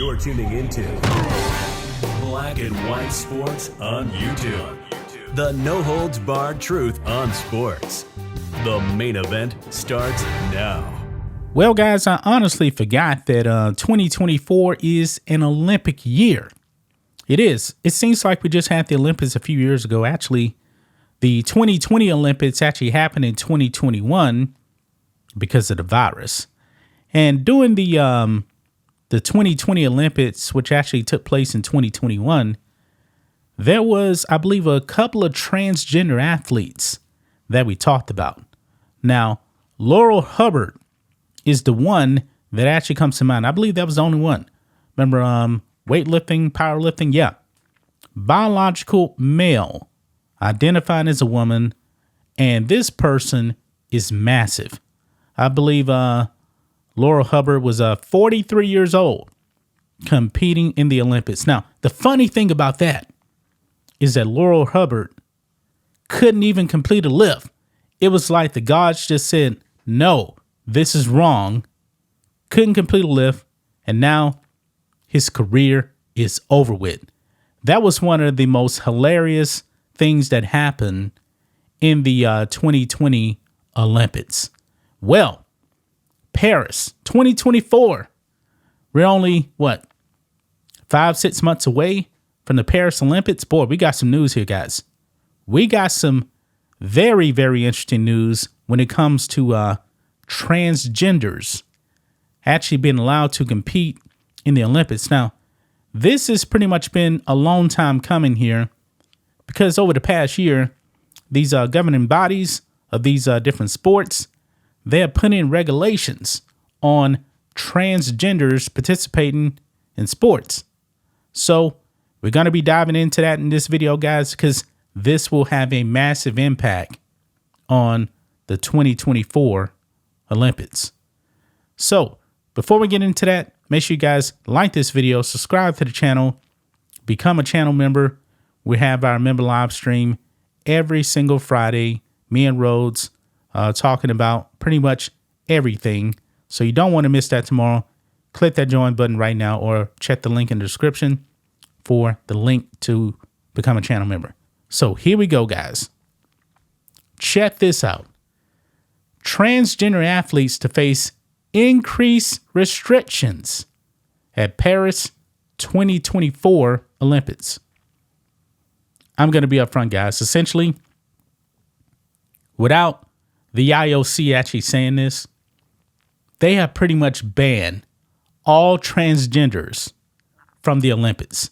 You're tuning into Black and White Sports on YouTube. The no-holds-barred truth on sports. The main event starts now. Well, guys, I honestly forgot that 2024 is an Olympic year. It is. It seems like we just had the Olympics a few years ago. Actually, the 2020 Olympics actually happened in 2021 because of the virus. And during the 2020 Olympics, which actually took place in 2021, there was, I believe, a couple of transgender athletes that we talked about. Now, Laurel Hubbard is the one that actually comes to mind. I believe that was the only one. Remember, weightlifting, powerlifting? Yeah. Biological male, identifying as a woman, and this person is massive. I believe Laurel Hubbard was 43 years old competing in the Olympics. Now, the funny thing about that is that Laurel Hubbard couldn't even complete a lift. It was like the gods just said, no, this is wrong. Couldn't complete a lift. And now his career is over with. That was one of the most hilarious things that happened in the 2020 Olympics. Well, Paris 2024. We're only, 5-6 months away from the Paris Olympics. Boy, we got some news here, guys. We got some very, very interesting news when it comes to transgenders actually being allowed to compete in the Olympics. Now, this has pretty much been a long time coming here because over the past year, these governing bodies of these different sports, they have put in regulations on transgenders participating in sports. So we're going to be diving into that in this video, guys, because this will have a massive impact on the 2024 Olympics. So before we get into that, make sure you guys like this video, subscribe to the channel, become a channel member. We have our member live stream every single Friday. Me and Rhodes talking about pretty much everything. So you don't want to miss that tomorrow. Click that join button right now or check the link in the description for the link to become a channel member. So here we go, guys. Check this out. Transgender athletes to face increased restrictions at Paris 2024 Olympics. I'm going to be upfront, guys. Essentially, without the IOC actually saying this, they have pretty much banned all transgenders from the Olympics.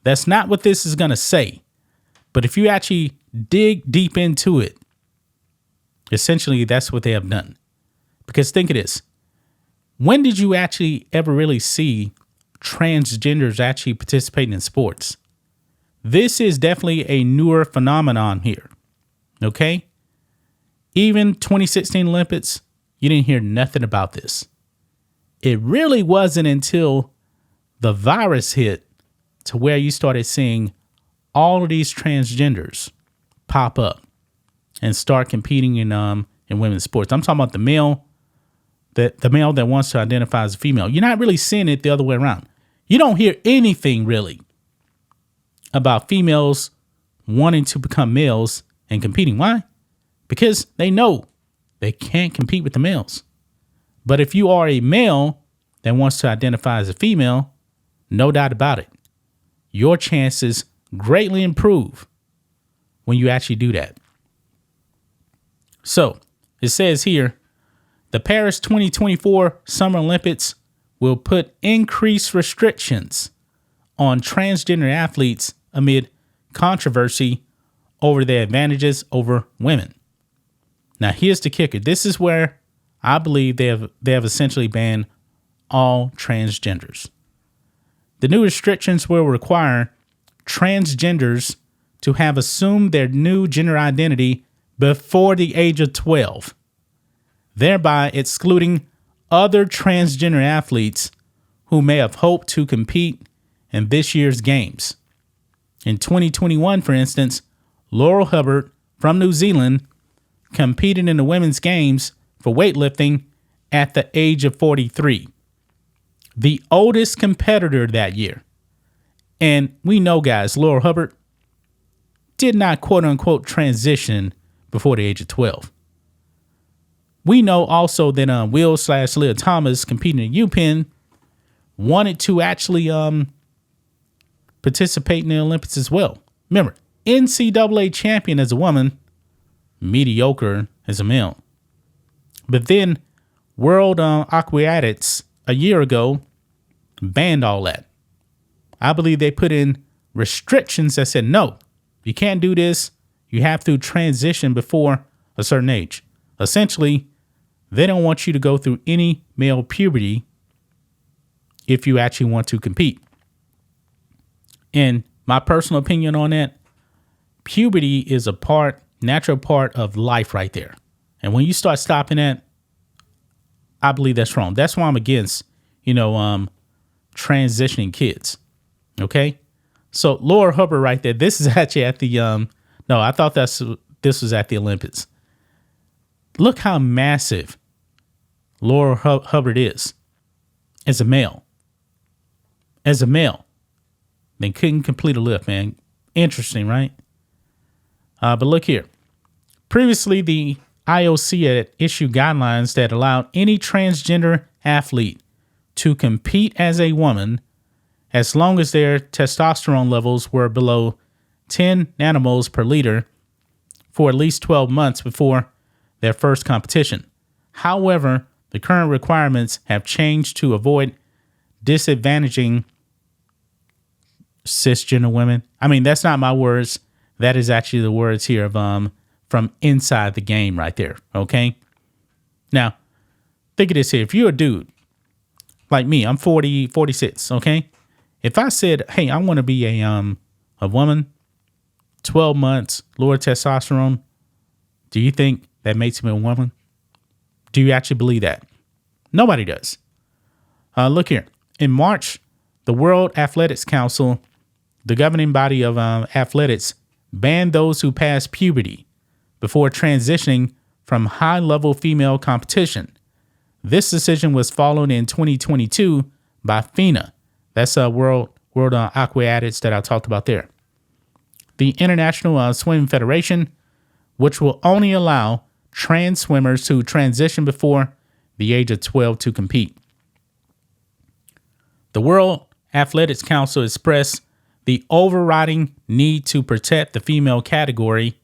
That's not what this is going to say. But if you actually dig deep into it, essentially that's what they have done. Because think of this. When did you actually ever really see transgenders actually participating in sports? This is definitely a newer phenomenon here. Okay? Even 2016 Olympics, you didn't hear nothing about this. It really wasn't until the virus hit to where you started seeing all of these transgenders pop up and start competing in women's sports. I'm talking about the male that wants to identify as a female. You're not really seeing it the other way around. You don't hear anything really about females wanting to become males and competing. Why? Because they know they can't compete with the males. But if you are a male that wants to identify as a female, no doubt about it, your chances greatly improve when you actually do that. So it says here, the Paris 2024 Summer Olympics will put increased restrictions on transgender athletes amid controversy over their advantages over women. Now, here's the kicker. This is where I believe they have essentially banned all transgenders. The new restrictions will require transgenders to have assumed their new gender identity before the age of 12, thereby excluding other transgender athletes who may have hoped to compete in this year's games. In 2021, for instance, Laurel Hubbard from New Zealand competed in the women's games for weightlifting at the age of 43. the oldest competitor that year. And we know, guys, Laurel Hubbard did not quote unquote transition before the age of 12. We know also that Will/Leah Thomas, competing in UPenn, wanted to actually participate in the Olympics as well. Remember, NCAA champion as a woman, mediocre as a male. But then World Aquatics a year ago banned all that. I believe they put in restrictions that said, no, you can't do this. You have to transition before a certain age. Essentially, they don't want you to go through any male puberty if you actually want to compete. And my personal opinion on that, puberty is a natural part of life right there. And when you start stopping that, I believe that's wrong. That's why I'm against, transitioning kids. Okay. So Laura Hubbard right there, this is actually at the, I thought this was at the Olympics. Look how massive Laura Hubbard is as a male. They couldn't complete a lift, man. Interesting, right? But look here. Previously, the IOC had issued guidelines that allowed any transgender athlete to compete as a woman as long as their testosterone levels were below 10 nanomoles per liter for at least 12 months before their first competition. However, the current requirements have changed to avoid disadvantaging cisgender women. I mean, that's not my words. That is actually the words here of from inside the game right there. Okay. Now, think of this here. If you're a dude like me, I'm 46. Okay. If I said, hey, I want to be a woman, 12 months, lower testosterone, do you think that makes me a woman? Do you actually believe that? Nobody does. Look here. In March, the World Athletics Council, the governing body of athletics, banned those who passed puberty before transitioning from high-level female competition. This decision was followed in 2022 by FINA. That's World Aquatics that I talked about there. The International Swimming Federation, which will only allow trans swimmers to transition before the age of 12 to compete. The World Athletics Council expressed the overriding need to protect the female category,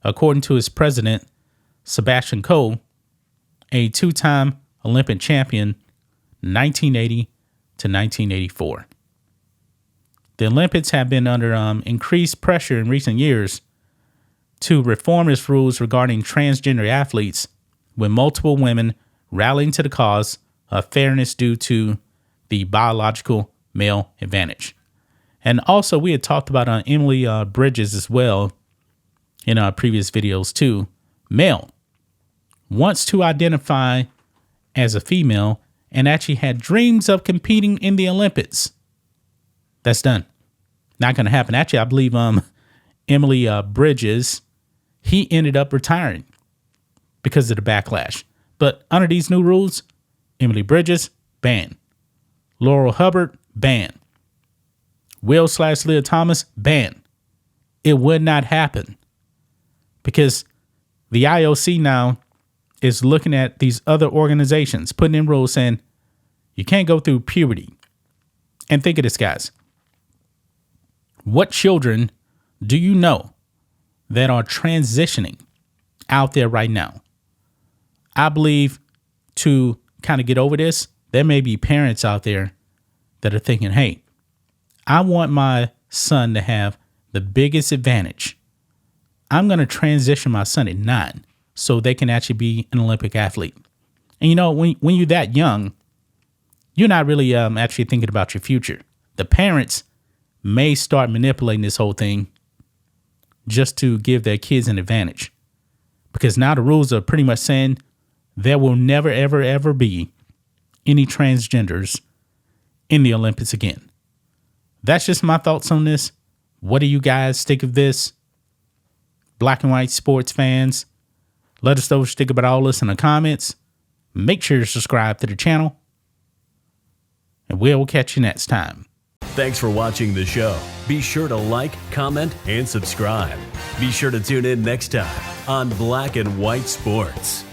according to its president, Sebastian Coe, a two-time Olympic champion, 1980 to 1984. The Olympics have been under increased pressure in recent years to reform its rules regarding transgender athletes, with multiple women rallying to the cause of fairness due to the biological male advantage. And also, we had talked about Emily Bridges as well in our previous videos too. Male wants to identify as a female and actually had dreams of competing in the Olympics. That's done. Not going to happen. Actually, I believe Emily Bridges, he ended up retiring because of the backlash. But under these new rules, Emily Bridges, banned. Laurel Hubbard, banned. Will/Leah Thomas, banned. It would not happen because the IOC now is looking at these other organizations, putting in rules saying you can't go through puberty. And think of this, guys. What children do you know that are transitioning out there right now? I believe to kind of get over this, there may be parents out there that are thinking, hey, I want my son to have the biggest advantage. I'm going to transition my son at 9 so they can actually be an Olympic athlete. And when you're that young, you're not really actually thinking about your future. The parents may start manipulating this whole thing just to give their kids an advantage. Because now the rules are pretty much saying there will never, ever, ever be any transgenders in the Olympics again. That's just my thoughts on this. What do you guys think of this? Black and white sports fans, let us know what you think about all this in the comments. Make sure to subscribe to the channel. And we'll catch you next time. Thanks for watching the show. Be sure to like, comment, and subscribe. Be sure to tune in next time on Black and White Sports.